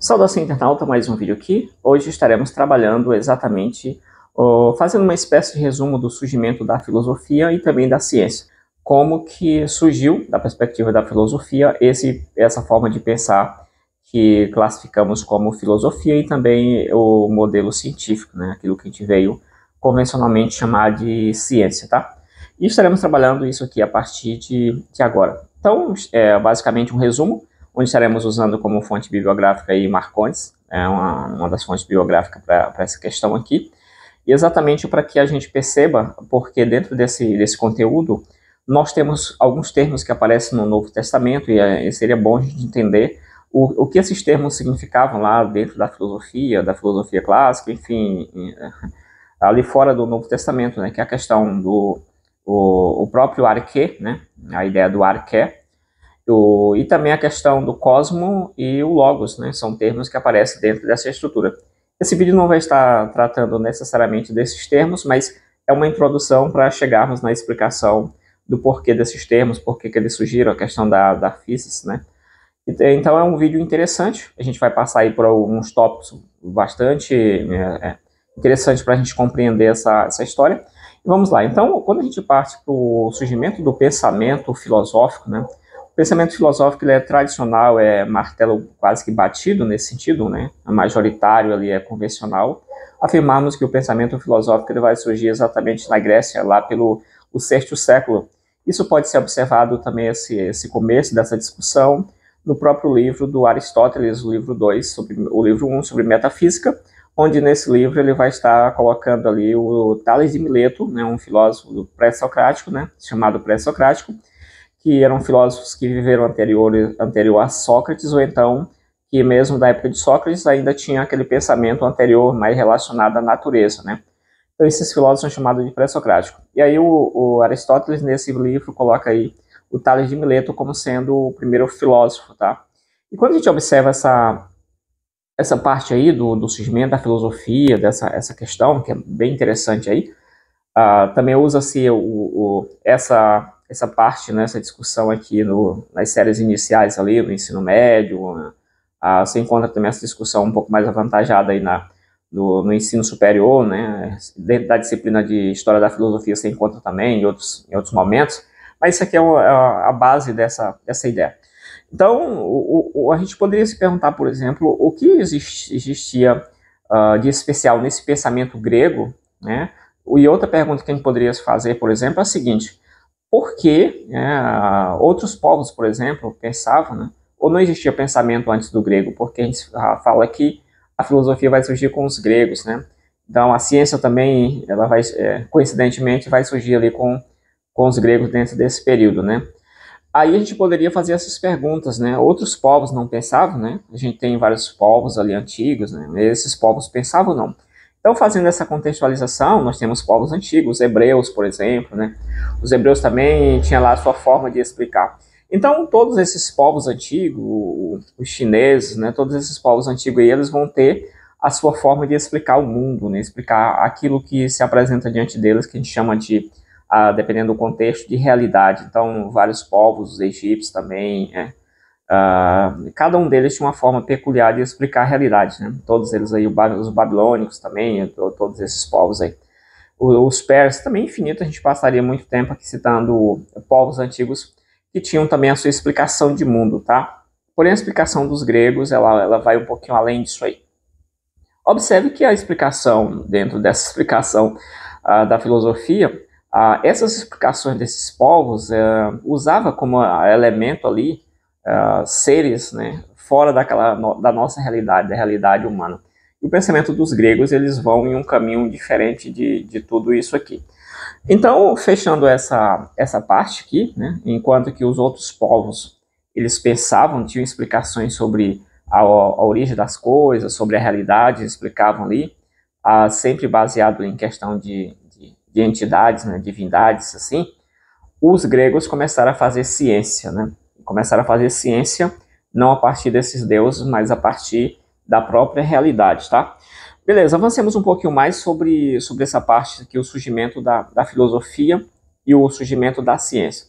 Saudação internauta, mais um vídeo aqui. Hoje estaremos trabalhando exatamente, fazendo uma espécie de resumo do surgimento da filosofia e também da ciência. Como que surgiu, da perspectiva da filosofia, essa forma de pensar que classificamos como filosofia e também o modelo científico, né? Aquilo que a gente veio convencionalmente chamar de ciência, tá? E estaremos trabalhando isso aqui a partir de agora. Então, é basicamente um resumo, onde estaremos usando como fonte bibliográfica aí Marcondes, uma das fontes bibliográficas para essa questão aqui, e exatamente para que a gente perceba, porque dentro desse conteúdo, nós temos alguns termos que aparecem no Novo Testamento, e seria bom a gente entender o que esses termos significavam lá dentro da filosofia clássica, enfim, ali fora do Novo Testamento, né, que é a questão do o próprio arquê, né, a ideia do arqué, e também a questão do cosmo e o logos, né? São termos que aparecem dentro dessa estrutura. Esse vídeo não vai estar tratando necessariamente desses termos, mas é uma introdução para chegarmos na explicação do porquê desses termos, porquê que eles surgiram, a questão da physis, né? Então é um vídeo interessante, a gente vai passar aí por alguns tópicos bastante interessantes para a gente compreender essa história. E vamos lá, então quando a gente parte para o surgimento do pensamento filosófico, né? O pensamento filosófico ele é tradicional, é martelo quase que batido nesse sentido, né? É majoritário ali, é convencional. Afirmamos que o pensamento filosófico ele vai surgir exatamente na Grécia, lá pelo sexto século. Isso pode ser observado também, esse começo dessa discussão, no próprio livro do Aristóteles, o livro 2, o livro 1 sobre metafísica, onde nesse livro ele vai estar colocando ali o Tales de Mileto, né? Um filósofo pré-socrático, né? Chamado pré-socrático, que eram filósofos que viveram anterior a Sócrates, ou então que mesmo da época de Sócrates ainda tinha aquele pensamento anterior mais relacionado à natureza, né? Então esses filósofos são chamados de pré-socrático. E aí o Aristóteles nesse livro coloca aí o Tales de Mileto como sendo o primeiro filósofo, tá? E quando a gente observa essa parte aí do surgimento da filosofia, essa questão, que é bem interessante aí, também usa-se essa parte, né, essa discussão aqui nas séries iniciais ali, no ensino médio, você encontra também essa discussão um pouco mais avantajada aí no ensino superior, né, dentro da disciplina de História da Filosofia você encontra também em outros momentos, mas isso aqui é a base dessa ideia. Então, a gente poderia se perguntar, por exemplo, o que existia de especial nesse pensamento grego, né, e outra pergunta que a gente poderia fazer, por exemplo, é a seguinte: por que outros povos, por exemplo, pensavam, né? Ou não existia pensamento antes do grego? Porque a gente fala que a filosofia vai surgir com os gregos, né? Então a ciência também, ela vai, coincidentemente, vai surgir ali com os gregos dentro desse período, né? Aí a gente poderia fazer essas perguntas, né? Outros povos não pensavam, né? A gente tem vários povos ali antigos, né? Esses povos pensavam ou não? Então, fazendo essa contextualização, nós temos povos antigos, os hebreus, por exemplo, né? Os hebreus também tinham lá a sua forma de explicar. Então, todos esses povos antigos, os chineses, né? Todos esses povos antigos aí, eles vão ter a sua forma de explicar o mundo, né? Explicar aquilo que se apresenta diante deles, que a gente chama de, dependendo do contexto, de realidade. Então, vários povos, os egípcios também, cada um deles tinha uma forma peculiar de explicar a realidade, né? Todos eles aí, os babilônicos também, todos esses povos aí. Os persas também, infinito, a gente passaria muito tempo aqui citando povos antigos que tinham também a sua explicação de mundo, tá? Porém, a explicação dos gregos, ela vai um pouquinho além disso aí. Observe que a explicação, dentro dessa explicação da filosofia, essas explicações desses povos usava como elemento ali seres, né, fora da nossa realidade, da realidade humana. E o pensamento dos gregos, eles vão em um caminho diferente de tudo isso aqui. Então, fechando essa parte aqui, né, enquanto que os outros povos, eles pensavam, tinham explicações sobre a origem das coisas, sobre a realidade, explicavam ali, sempre baseado em questão de entidades, né, divindades, assim, os gregos começaram a fazer ciência, né? Começaram a fazer ciência não a partir desses deuses, mas a partir da própria realidade, tá? Beleza, avancemos um pouquinho mais sobre essa parte aqui, o surgimento da filosofia e o surgimento da ciência.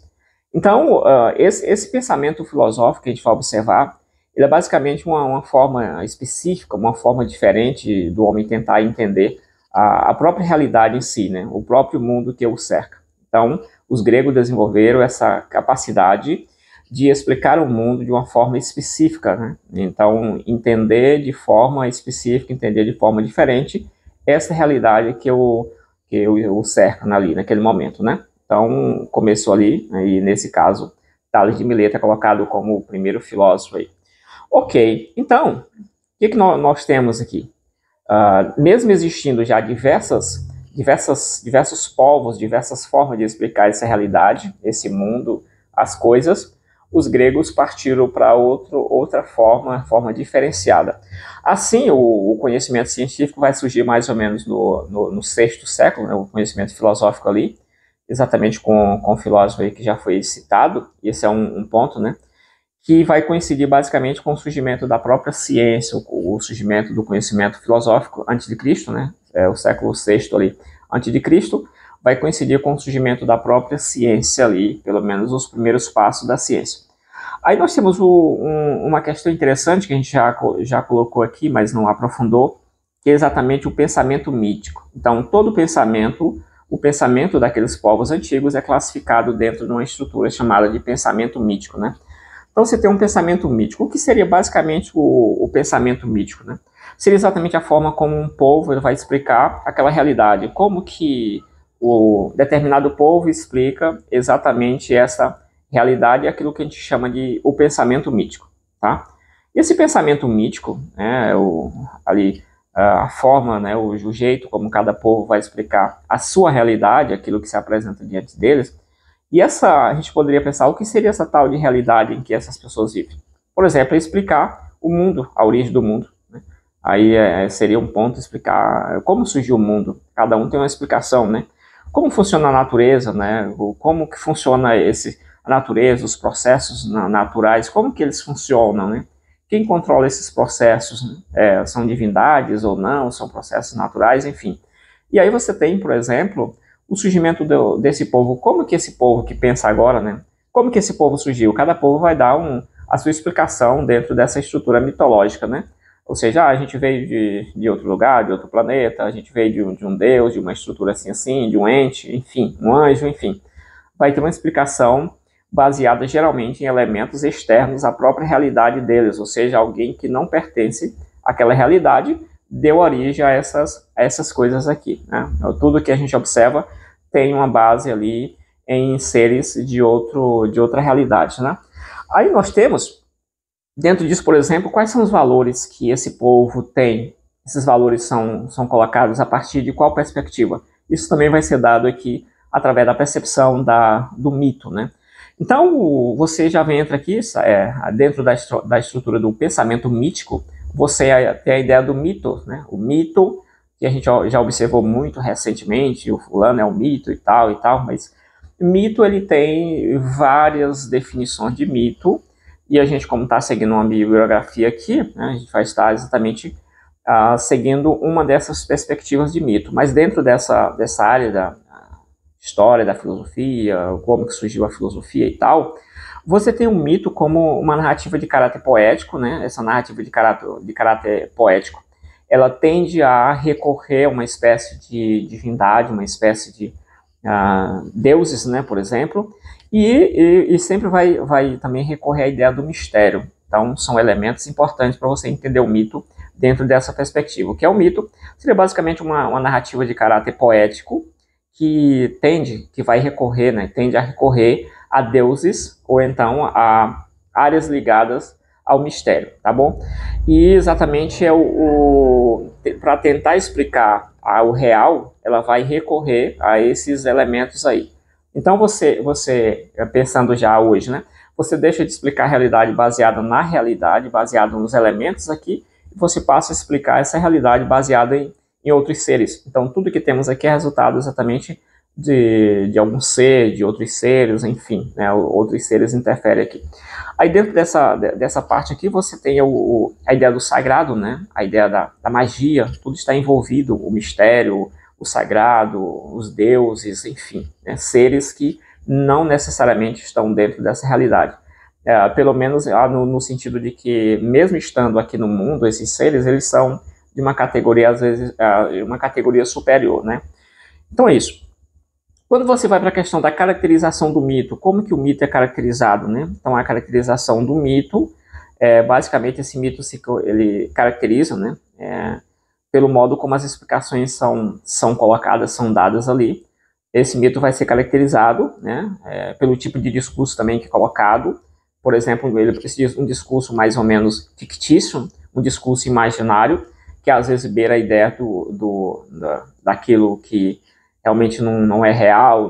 Então, esse pensamento filosófico que a gente vai observar, Ele é basicamente uma forma específica, uma forma diferente do homem tentar entender a própria realidade em si, né? O próprio mundo que o cerca. Então, os gregos desenvolveram essa capacidade de explicar o mundo de uma forma específica, né? Então, entender de forma específica, entender de forma diferente essa realidade que o cerca ali naquele momento, né? Então, começou ali, e nesse caso, Tales de Mileto é colocado como o primeiro filósofo aí. Ok, então, o que nós temos aqui? Mesmo existindo já diversos povos, diversas formas de explicar essa realidade, esse mundo, as coisas, os gregos partiram para outra forma diferenciada. Assim, o conhecimento científico vai surgir mais ou menos no sexto século, né, o conhecimento filosófico ali, exatamente com o filósofo aí que já foi citado, e esse é um ponto, né, que vai coincidir basicamente com o surgimento da própria ciência, o surgimento do conhecimento filosófico antes de Cristo, né, o século VI ali, antes de Cristo, vai coincidir com o surgimento da própria ciência ali, pelo menos os primeiros passos da ciência. Aí nós temos uma questão interessante que a gente já colocou aqui, mas não aprofundou, que é exatamente o pensamento mítico. Então, todo pensamento, o pensamento daqueles povos antigos é classificado dentro de uma estrutura chamada de pensamento mítico, né? Então, você tem um pensamento mítico. O que seria basicamente o pensamento mítico, né? Seria exatamente a forma como um povo ele vai explicar aquela realidade. Como que o determinado povo explica exatamente essa realidade, aquilo que a gente chama de o pensamento mítico, tá? E esse pensamento mítico, né, a forma, né, o jeito como cada povo vai explicar a sua realidade, aquilo que se apresenta diante deles. E a gente poderia pensar o que seria essa tal de realidade em que essas pessoas vivem. Por exemplo, explicar o mundo, a origem do mundo. Né? Aí seria um ponto explicar como surgiu o mundo. Cada um tem uma explicação, né? Como funciona a natureza, né? Como que funciona a natureza, os processos naturais, como que eles funcionam, né? Quem controla esses processos? São divindades ou não? São processos naturais, enfim. E aí você tem, por exemplo, o surgimento desse povo. Como que esse povo que pensa agora, né? Como que esse povo surgiu? Cada povo vai dar a sua explicação dentro dessa estrutura mitológica, né? Ou seja, a gente veio de outro lugar, de outro planeta, a gente veio de um deus, de uma estrutura assim, de um ente, enfim, um anjo, enfim. Vai ter uma explicação baseada geralmente em elementos externos à própria realidade deles, ou seja, alguém que não pertence àquela realidade deu origem a essas coisas aqui, né? Tudo que a gente observa tem uma base ali em seres de outra realidade, né? Aí nós temos, dentro disso, por exemplo, quais são os valores que esse povo tem? Esses valores são colocados a partir de qual perspectiva? Isso também vai ser dado aqui através da percepção do mito, né? Então, você já entra aqui, dentro da estrutura do pensamento mítico, você tem a ideia do mito, né? O mito, que a gente já observou muito recentemente, o fulano é um mito e tal, mas mito, ele tem várias definições de mito, e a gente, como está seguindo uma bibliografia aqui, né, a gente vai estar exatamente seguindo uma dessas perspectivas de mito, mas dentro dessa área da história da filosofia, como que surgiu a filosofia e tal, você tem um mito como uma narrativa de caráter poético, né? Essa narrativa de caráter poético, ela tende a recorrer a uma espécie de divindade, uma espécie de deuses, né, por exemplo, e sempre vai também recorrer à ideia do mistério. Então, são elementos importantes para você entender o mito dentro dessa perspectiva. O que é o mito? Seria basicamente uma narrativa de caráter poético, que vai recorrer, né, tende a recorrer a deuses ou então a áreas ligadas ao mistério, tá bom? E exatamente para tentar explicar o real, ela vai recorrer a esses elementos aí. Então você pensando já hoje, né, você deixa de explicar a realidade baseada na realidade, baseada nos elementos aqui, e você passa a explicar essa realidade baseada em outros seres. Então, tudo que temos aqui é resultado exatamente de algum ser, de outros seres, enfim, né, outros seres interferem aqui. Aí, dentro dessa parte aqui, você tem a ideia do sagrado, né, a ideia da magia, tudo está envolvido, o mistério, o sagrado, os deuses, enfim, né, seres que não necessariamente estão dentro dessa realidade. pelo menos no sentido de que, mesmo estando aqui no mundo, esses seres, eles são de uma categoria, às vezes, uma categoria superior, né? Então é isso. Quando você vai para a questão da caracterização do mito, como que o mito é caracterizado, né? Então, a caracterização do mito, basicamente, esse mito ele caracteriza, né? Pelo modo como as explicações são colocadas, são dadas ali. Esse mito vai ser caracterizado, né? Pelo tipo de discurso também que é colocado. Por exemplo, ele precisa de um discurso mais ou menos fictício, um discurso imaginário, que às vezes beira a ideia daquilo que realmente não é real,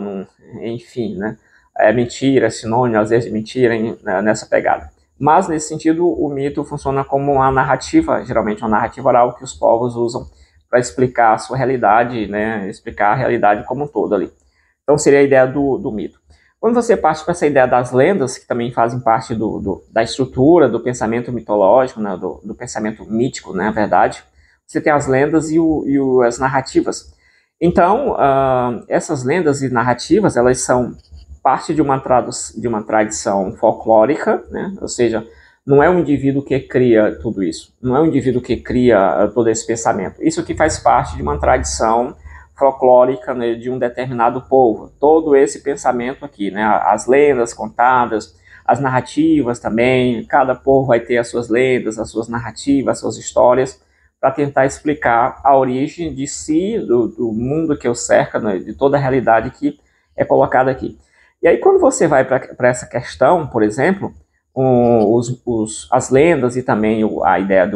enfim, né? É mentira, é sinônimo, às vezes, de mentira, nessa pegada. Mas, nesse sentido, o mito funciona como uma narrativa, geralmente uma narrativa oral que os povos usam para explicar a sua realidade, né? Explicar a realidade como um todo ali. Então, seria a ideia do mito. Quando você parte para essa ideia das lendas, que também fazem parte da estrutura do pensamento mitológico, né? do pensamento mítico, né? Na verdade, você tem as lendas e as narrativas. Então, essas lendas e narrativas, elas são parte de uma tradição folclórica, né? Ou seja, não é um indivíduo que cria tudo isso, não é um indivíduo que cria todo esse pensamento. Isso que faz parte de uma tradição folclórica, né, de um determinado povo. Todo esse pensamento aqui, né? As lendas contadas, as narrativas também, cada povo vai ter as suas lendas, as suas narrativas, as suas histórias, para tentar explicar a origem de si, do mundo que o cerca, né, de toda a realidade que é colocada aqui. E aí, quando você vai para essa questão, por exemplo, as lendas e também a ideia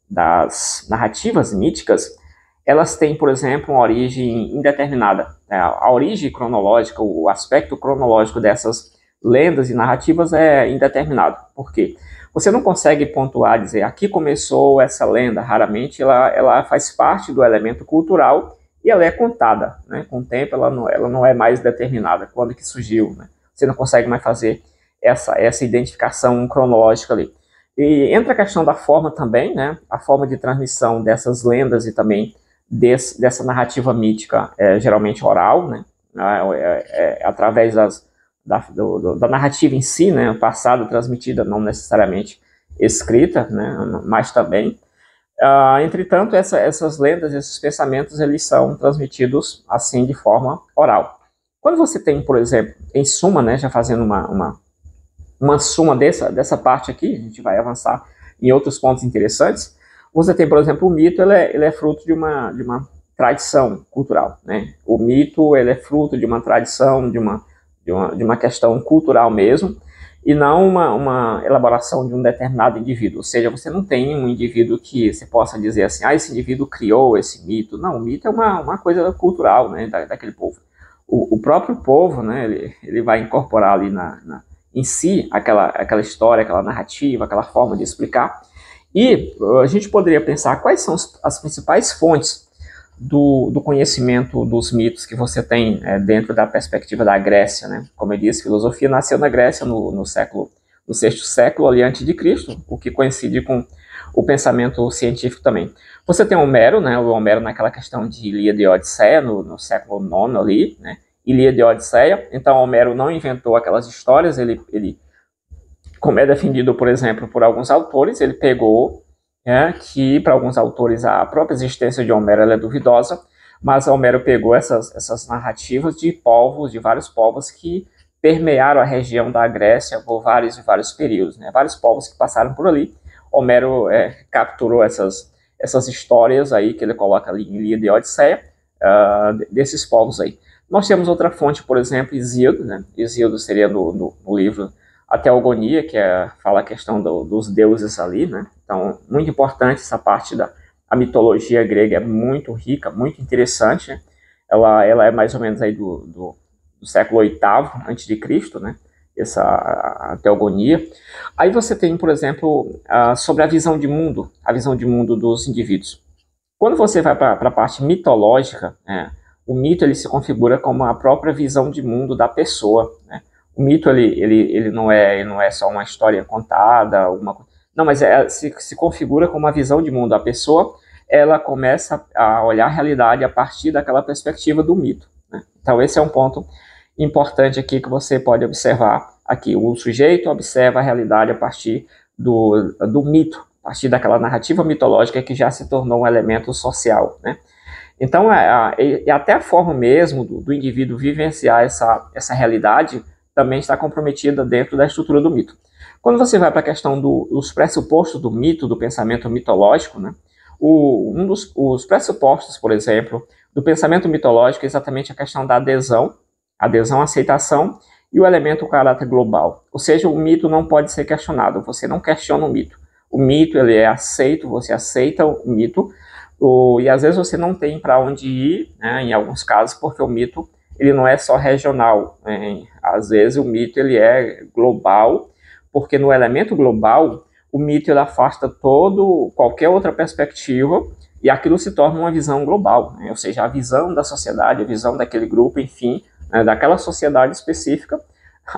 das narrativas míticas, elas têm, por exemplo, uma origem indeterminada. A origem cronológica, o aspecto cronológico dessas lendas e narrativas é indeterminado. Por quê? Você não consegue pontuar, dizer, aqui começou essa lenda. Raramente ela faz parte do elemento cultural e ela é contada, né? Com o tempo ela não é mais determinada, quando que surgiu, né? Você não consegue mais fazer essa identificação cronológica ali. E entra a questão da forma também, né? A forma de transmissão dessas lendas e também dessa narrativa mítica, geralmente oral, né? Através da narrativa em si, né, passada, transmitida, não necessariamente escrita, né, mas também. Entretanto, essas lendas, esses pensamentos, eles são transmitidos assim de forma oral. Quando você tem, por exemplo, em suma, né, já fazendo uma suma dessa parte aqui, a gente vai avançar em outros pontos interessantes. Você tem, por exemplo, o mito, ele é fruto de uma tradição cultural, né? O mito, ele é fruto de uma tradição, de uma questão cultural mesmo, e não uma elaboração de um determinado indivíduo. Ou seja, você não tem um indivíduo que você possa dizer assim, esse indivíduo criou esse mito. Não, o mito é uma coisa cultural, né, daquele povo. O próprio povo, né, ele vai incorporar ali em si aquela história, aquela narrativa, aquela forma de explicar. E a gente poderia pensar quais são as principais fontes do conhecimento dos mitos que você tem dentro da perspectiva da Grécia, né? Como eu disse, filosofia nasceu na Grécia no sexto século ali antes de Cristo, o que coincide com o pensamento científico também. Você tem Homero, né? O Homero naquela questão de Ilíada e Odisseia no século IX ali, né? Ilíada e Odisseia. Então Homero não inventou aquelas histórias, ele como é defendido, por exemplo, por alguns autores, ele pegou que para alguns autores a própria existência de Homero é duvidosa, mas Homero pegou essas narrativas de vários povos que permearam a região da Grécia por vários períodos, né? Vários povos que passaram por ali. Homero capturou essas histórias aí que ele coloca ali em Ilíada e Odisseia, desses povos aí. Nós temos outra fonte, por exemplo, Hesíodo, né? Hesíodo seria no livro A Teogonia, que fala a questão dos deuses ali, né? Então, muito importante essa parte a mitologia grega é muito rica, muito interessante, né? Ela é mais ou menos aí do século VIII a.C., né? A Teogonia. Aí você tem, por exemplo, sobre a visão de mundo dos indivíduos. Quando você vai para a parte mitológica, o mito ele se configura como a própria visão de mundo da pessoa, né? O mito ele não é só uma história contada, não, mas se configura como uma visão de mundo. A pessoa ela começa a olhar a realidade a partir daquela perspectiva do mito, né? Então esse é um ponto importante aqui que você pode observar aqui, o sujeito observa a realidade a partir do mito, a partir daquela narrativa mitológica que já se tornou um elemento social, né? Então, até a forma mesmo do indivíduo vivenciar essa realidade também está comprometida dentro da estrutura do mito. Quando você vai para a questão dos pressupostos do mito, do pensamento mitológico, né, um dos pressupostos, por exemplo, do pensamento mitológico é exatamente a questão da adesão, aceitação e o elemento o caráter global. Ou seja, o mito não pode ser questionado, você não questiona o mito. O mito ele é aceito, você aceita o mito, e às vezes você não tem para onde ir, né, em alguns casos, porque o mito ele não é só regional, né? Às vezes o mito ele é global, porque no elemento global o mito ele afasta qualquer outra perspectiva e aquilo se torna uma visão global, né? Ou seja, a visão da sociedade, a visão daquele grupo, enfim, né, daquela sociedade específica,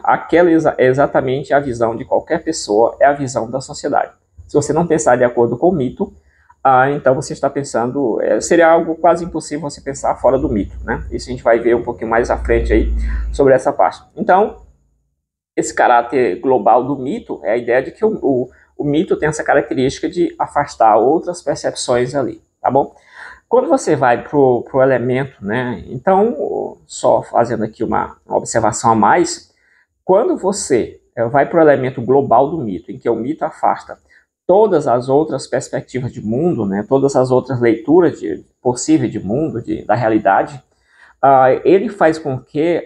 aquela é exatamente a visão de qualquer pessoa, é a visão da sociedade. Se você não pensar de acordo com o mito, então você está pensando, seria algo quase impossível você pensar fora do mito, né? Isso a gente vai ver um pouquinho mais à frente aí sobre essa parte. Então, esse caráter global do mito é a ideia de que o mito tem essa característica de afastar outras percepções ali, tá bom? Quando você vai pro elemento, né? Então, só fazendo aqui uma observação a mais, quando você vai pro elemento global do mito, em que o mito afasta todas as outras perspectivas de mundo, né, todas as outras leituras possíveis de mundo, da realidade, ele faz com que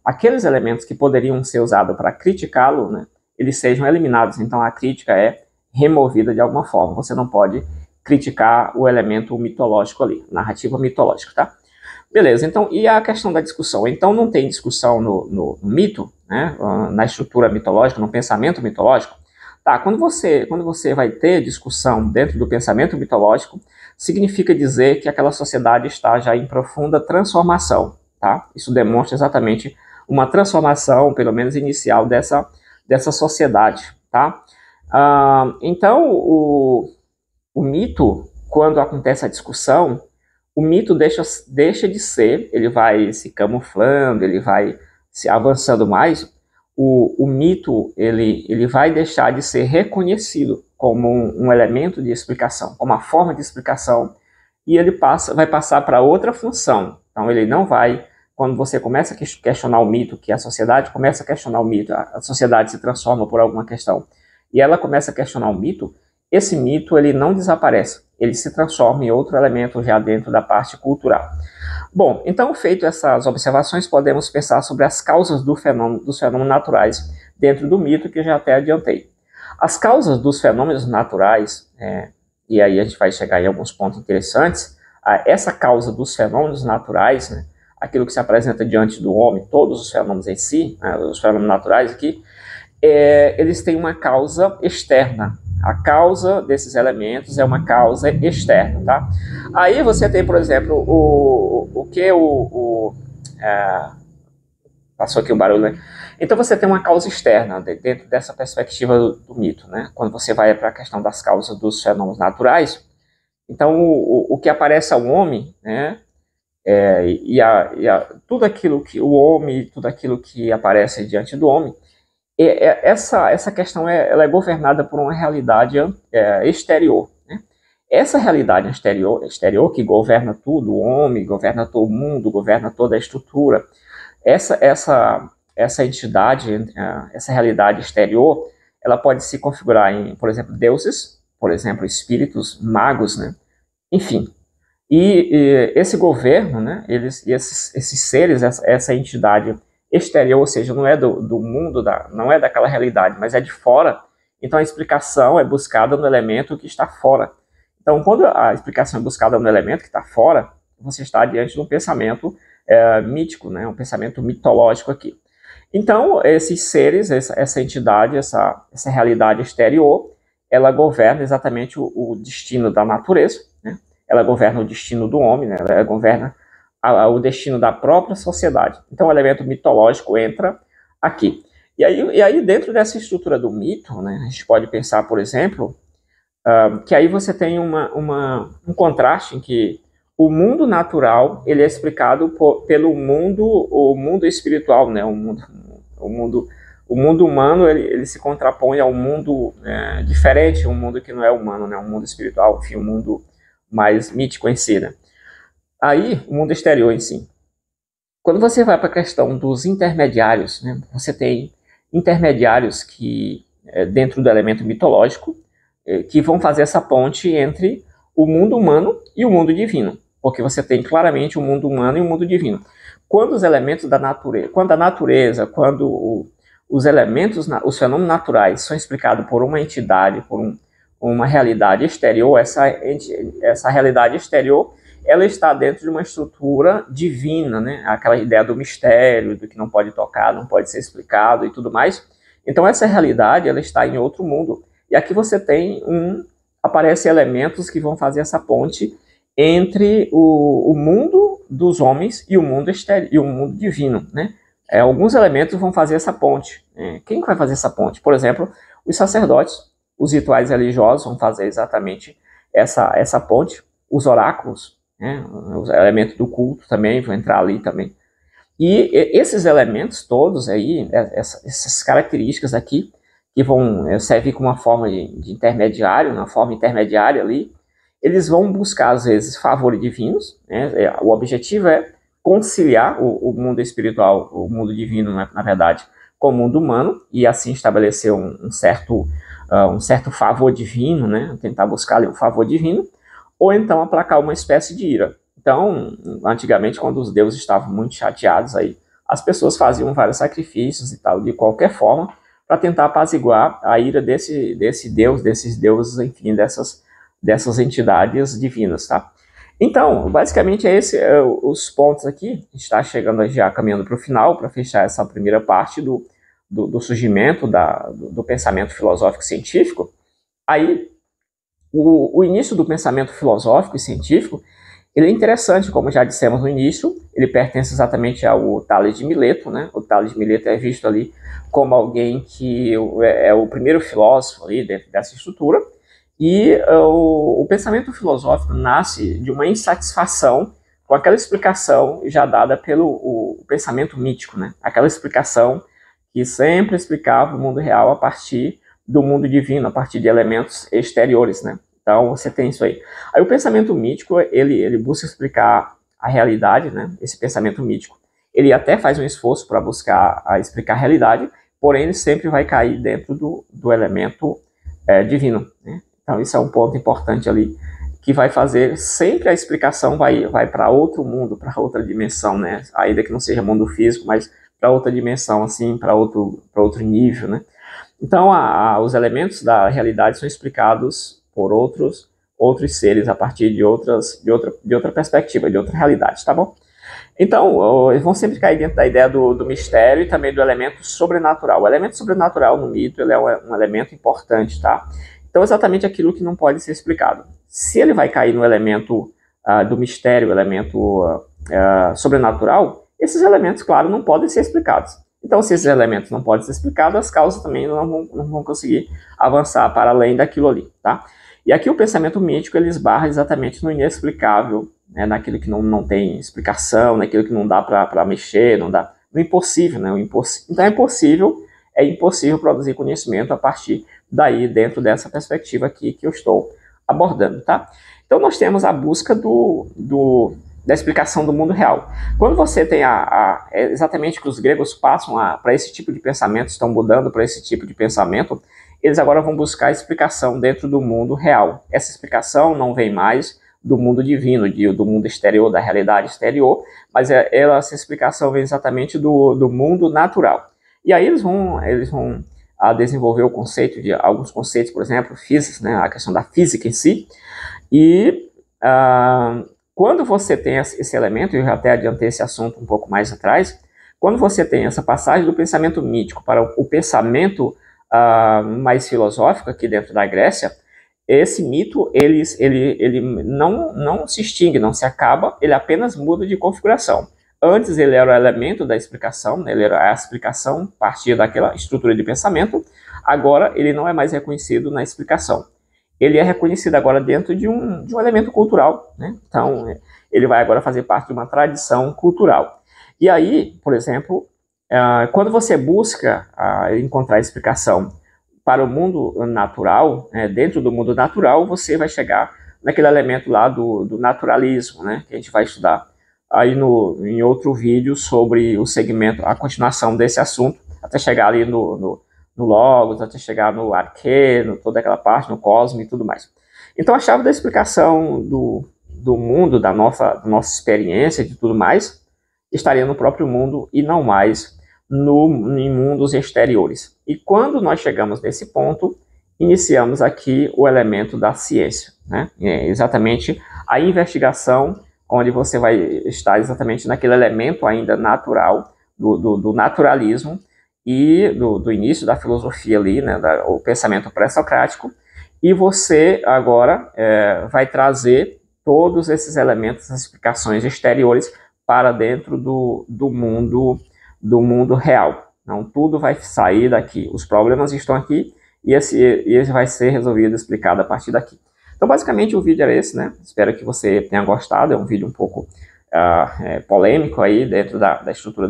aqueles elementos que poderiam ser usados para criticá-lo, né, eles sejam eliminados. Então a crítica é removida de alguma forma. Você não pode criticar o elemento mitológico ali, narrativa mitológica, tá? Beleza, então, e a questão da discussão? Então não tem discussão no mito, né, na estrutura mitológica, no pensamento mitológico. Tá, quando você vai ter discussão dentro do pensamento mitológico, significa dizer que aquela sociedade está já em profunda transformação, tá? Isso demonstra exatamente uma transformação, pelo menos inicial, dessa sociedade, tá? Então, o mito, quando acontece a discussão, o mito deixa de ser, ele vai se camuflando, ele vai se avançando mais. O mito ele vai deixar de ser reconhecido como um elemento de explicação, como uma forma de explicação, e ele vai passar para outra função. Então ele não vai, quando você começa a questionar o mito, que a sociedade começa a questionar o mito, a sociedade se transforma por alguma questão, e ela começa a questionar o mito, esse mito ele não desaparece, ele se transforma em outro elemento já dentro da parte cultural. Bom, então, feito essas observações, podemos pensar sobre as causas dos fenômenos naturais dentro do mito, que eu já até adiantei. As causas dos fenômenos naturais, e aí a gente vai chegar em alguns pontos interessantes, essa causa dos fenômenos naturais, né, aquilo que se apresenta diante do homem, todos os fenômenos em si, os fenômenos naturais aqui, eles têm uma causa externa. A causa desses elementos é uma causa externa, tá? Aí você tem, por exemplo, passou aqui um barulho, né? Então você tem uma causa externa dentro dessa perspectiva do mito, né? Quando você vai para a questão das causas dos fenômenos naturais, então o que aparece ao homem, né? Tudo aquilo que o homem, tudo aquilo que aparece diante do homem, essa questão ela é governada por uma realidade exterior, né? Essa realidade exterior que governa tudo, o homem, governa todo mundo, governa toda a estrutura, essa entidade, essa realidade exterior, ela pode se configurar em, por exemplo, deuses, por exemplo, espíritos, magos, né? Enfim. E esse governo, né? Esses seres, essa entidade exterior, ou seja, não é do mundo, não é daquela realidade, mas é de fora. Então a explicação é buscada no elemento que está fora. Então, quando a explicação é buscada no elemento que está fora, você está diante de um pensamento mítico, né? Um pensamento mitológico aqui. Então, esses seres, essa entidade, essa realidade exterior, ela governa exatamente o destino da natureza, né? Ela governa o destino do homem, né? Ela governa o destino da própria sociedade. Então o elemento mitológico entra aqui. E aí dentro dessa estrutura do mito, né, a gente pode pensar, por exemplo, que aí você tem um contraste em que o mundo natural ele é explicado pelo o mundo espiritual, né, o O mundo humano ele se contrapõe ao mundo diferente, um mundo que não é humano, né? Um mundo espiritual, enfim, um mundo mais mítico em si, né? Aí, o mundo exterior em si. Quando você vai para a questão dos intermediários, né? Você tem intermediários que, dentro do elemento mitológico, que vão fazer essa ponte entre o mundo humano e o mundo divino, porque você tem claramente o mundo humano e o mundo divino. Quando os elementos da natureza, os elementos, os fenômenos naturais são explicados por uma entidade, por uma realidade exterior, essa realidade exterior, ela está dentro de uma estrutura divina, né? Aquela ideia do mistério, do que não pode tocar, não pode ser explicado e tudo mais. Então essa realidade, ela está em outro mundo. E aqui você tem aparecem elementos que vão fazer essa ponte entre o mundo dos homens e o mundo exterior, e o mundo divino, né? Alguns elementos vão fazer essa ponte. Quem vai fazer essa ponte? Por exemplo, os sacerdotes, os rituais religiosos vão fazer exatamente essa ponte. Os oráculos, né? Os elementos do culto também vão entrar ali também. E esses elementos todos aí, essas características aqui, que vão servir como uma forma de intermediário, uma forma intermediária ali, eles vão buscar, às vezes, favores divinos, né? O objetivo é conciliar o mundo espiritual, o mundo divino, na verdade, com o mundo humano, e assim estabelecer um certo favor divino, né? Tentar buscar ali um favor divino, ou então aplacar uma espécie de ira. Então, antigamente, quando os deuses estavam muito chateados, aí, as pessoas faziam vários sacrifícios e tal, de qualquer forma, para tentar apaziguar a ira desse deus, desses deuses, enfim, dessas entidades divinas, tá? Então, basicamente, os pontos aqui. A gente está chegando já, caminhando para o final, para fechar essa primeira parte do surgimento do pensamento filosófico científico. Aí, o início do pensamento filosófico e científico, ele é interessante, como já dissemos no início, ele pertence exatamente ao Tales de Mileto, né? O Tales de Mileto é visto ali como alguém que é o primeiro filósofo ali dentro dessa estrutura, e o pensamento filosófico nasce de uma insatisfação com aquela explicação já dada pelo pensamento mítico, né? Aquela explicação que sempre explicava o mundo real a partir do mundo divino, a partir de elementos exteriores, né? Então você tem isso aí. Aí o pensamento mítico, ele busca explicar a realidade, né? Esse pensamento mítico, ele até faz um esforço para buscar explicar a realidade, porém ele sempre vai cair dentro do elemento divino, né? Então isso é um ponto importante ali, que vai fazer sempre a explicação vai para outro mundo, para outra dimensão, né? Ainda que não seja mundo físico, mas para outra dimensão, assim, para outro nível, né? Então os elementos da realidade são explicados por outros seres a partir de outra perspectiva, de outra realidade, tá bom? Então, eles vão sempre cair dentro da ideia do mistério e também do elemento sobrenatural. O elemento sobrenatural no mito, ele é um elemento importante, tá? Então, exatamente aquilo que não pode ser explicado. Se ele vai cair no elemento do mistério, o elemento sobrenatural, esses elementos, claro, não podem ser explicados. Então, se esses elementos não podem ser explicados, as causas também não vão conseguir avançar para além daquilo ali, tá? E aqui o pensamento mítico, ele esbarra exatamente no inexplicável, né, naquilo que não tem explicação, naquilo que não dá para mexer, não dá, no impossível, né? Então é impossível produzir conhecimento a partir daí, dentro dessa perspectiva aqui que eu estou abordando, tá? Então nós temos a busca da explicação do mundo real. Quando você tem é exatamente que os gregos passam para esse tipo de pensamento, estão mudando para esse tipo de pensamento, eles agora vão buscar a explicação dentro do mundo real. Essa explicação não vem mais do mundo divino, do mundo exterior, da realidade exterior, mas essa explicação vem exatamente do mundo natural. E aí eles vão desenvolver o conceito de alguns conceitos, por exemplo, física, né, a questão da física em si. E quando você tem esse elemento, eu já até adiantei esse assunto um pouco mais atrás, quando você tem essa passagem do pensamento mítico para o pensamento mais filosófico aqui dentro da Grécia, esse mito ele não se extingue, não se acaba, ele apenas muda de configuração. Antes ele era o elemento da explicação, ele era a explicação a partir daquela estrutura de pensamento, agora ele não é mais reconhecido na explicação. Ele é reconhecido agora dentro de um elemento cultural, né? Então ele vai agora fazer parte de uma tradição cultural. E aí, por exemplo, Quando você busca encontrar explicação para o mundo natural, dentro do mundo natural, você vai chegar naquele elemento lá do naturalismo, né, que a gente vai estudar aí em outro vídeo sobre o segmento, a continuação desse assunto, até chegar ali no Logos, até chegar no Arquê, toda aquela parte, no Cosmo e tudo mais. Então, a chave da explicação do mundo, da nossa experiência e de tudo mais, estaria no próprio mundo e não mais em mundos exteriores. E quando nós chegamos nesse ponto, iniciamos aqui o elemento da ciência, né? Exatamente a investigação, onde você vai estar exatamente naquele elemento ainda natural, do naturalismo e do início da filosofia ali, né? O pensamento pré-socrático, e você agora vai trazer todos esses elementos, as explicações exteriores para dentro do mundo real. Então, tudo vai sair daqui. Os problemas estão aqui e esse vai ser resolvido, explicado a partir daqui. Então, basicamente, o vídeo era esse, né? Espero que você tenha gostado. É um vídeo um pouco polêmico aí dentro da estrutura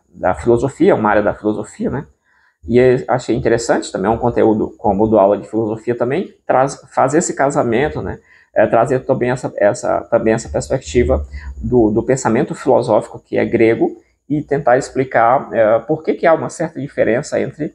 da filosofia, uma área da filosofia, né? E achei interessante também, um conteúdo como o do aula de filosofia também, fazer esse casamento, né? Trazer também essa perspectiva do pensamento filosófico, que é grego, e tentar explicar por que há uma certa diferença entre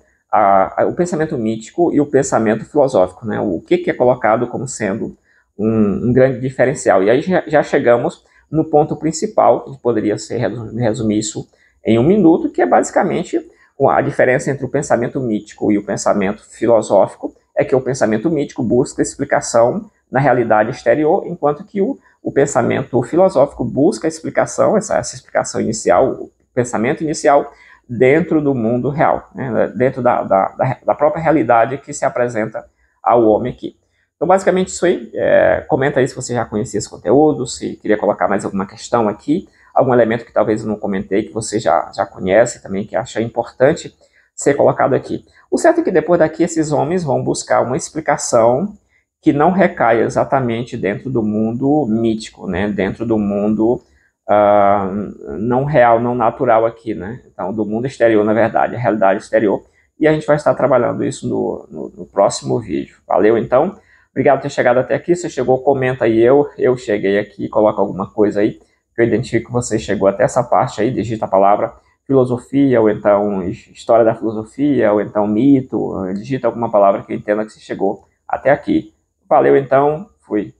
o pensamento mítico e o pensamento filosófico, né? O que é colocado como sendo um grande diferencial. E aí já chegamos no ponto principal, que poderia ser resumir isso em um minuto, que é basicamente a diferença entre o pensamento mítico e o pensamento filosófico, é que o pensamento mítico busca explicação na realidade exterior, enquanto que o pensamento filosófico busca explicação, essa explicação inicial, o pensamento inicial, dentro do mundo real, né? Dentro da própria realidade que se apresenta ao homem aqui. Então, basicamente, isso aí. Comenta aí se você já conhecia esse conteúdo, se queria colocar mais alguma questão aqui, algum elemento que talvez eu não comentei, que você já conhece também, que acha importante ser colocado aqui. O certo é que depois daqui esses homens vão buscar uma explicação que não recai exatamente dentro do mundo mítico, né? Dentro do mundo não real, não natural aqui, né? Então, do mundo exterior, na verdade, a realidade exterior. E a gente vai estar trabalhando isso no próximo vídeo. Valeu, então? Obrigado por ter chegado até aqui. Se chegou, comenta aí. Eu cheguei aqui, coloca alguma coisa aí, que eu identifico que você chegou até essa parte aí, digita a palavra filosofia, ou então história da filosofia, ou então mito, digita alguma palavra que eu entenda que você chegou até aqui. Valeu, então. Fui.